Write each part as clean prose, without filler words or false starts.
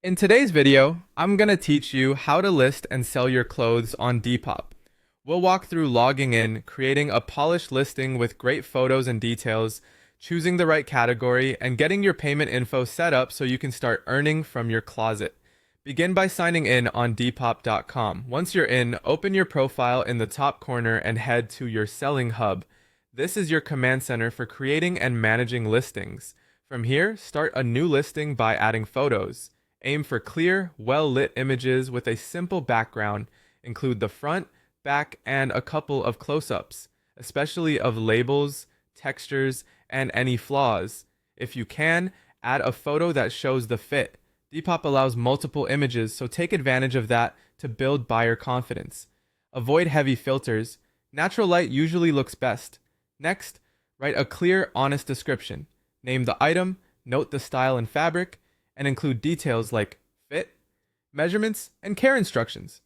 In today's video, I'm going to teach you how to list and sell your clothes on Depop. We'll walk through logging in, creating a polished listing with great photos and details, choosing the right category, and getting your payment info set up so you can start earning from your closet. Begin by signing in on Depop.com. Once you're in, open your profile in the top corner and head to your selling hub. This is your command center for creating and managing listings. From here, start a new listing by adding photos. Aim for clear, well-lit images with a simple background. Include the front, back, and a couple of close-ups, especially of labels, textures, and any flaws. If you can, add a photo that shows the fit. Depop allows multiple images, so take advantage of that to build buyer confidence. Avoid heavy filters. Natural light usually looks best. Next, write a clear, honest description. Name the item, note the style and fabric, and include details like fit, measurements, and care instructions.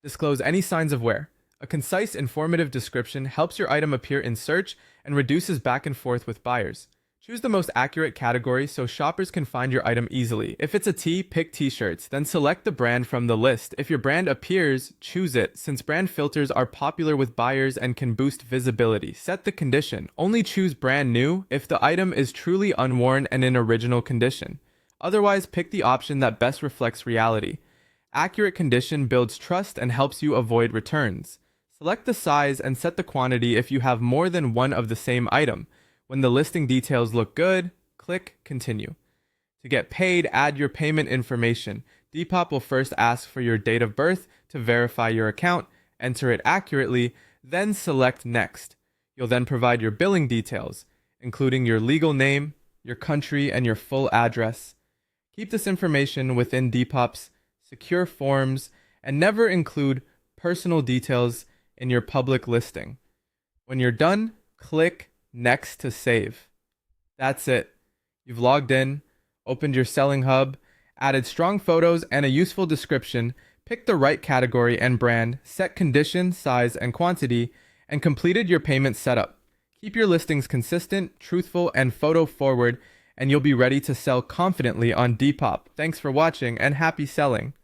Disclose any signs of wear. A concise, informative description helps your item appear in search and reduces back and forth with buyers. Choose the most accurate category so shoppers can find your item easily. If it's a tee, pick t-shirts, then select the brand from the list. If your brand appears, choose it, since brand filters are popular with buyers and can boost visibility. Set the condition. Only choose brand new if the item is truly unworn and in original condition. Otherwise, pick the option that best reflects reality. Accurate condition builds trust and helps you avoid returns. Select the size and set the quantity if you have more than one of the same item. When the listing details look good, click Continue. To get paid, add your payment information. Depop will first ask for your date of birth to verify your account, enter it accurately, then select Next. You'll then provide your billing details, including your legal name, your country, and your full address. Keep this information within Depop's secure forms and never include personal details in your public listing. When you're done, click Next to save. That's it. You've logged in, opened your selling hub, added strong photos and a useful description, picked the right category and brand, set condition, size, and quantity, and completed your payment setup. Keep your listings consistent, truthful, and photo forward, and you'll be ready to sell confidently on Depop. Thanks for watching and happy selling.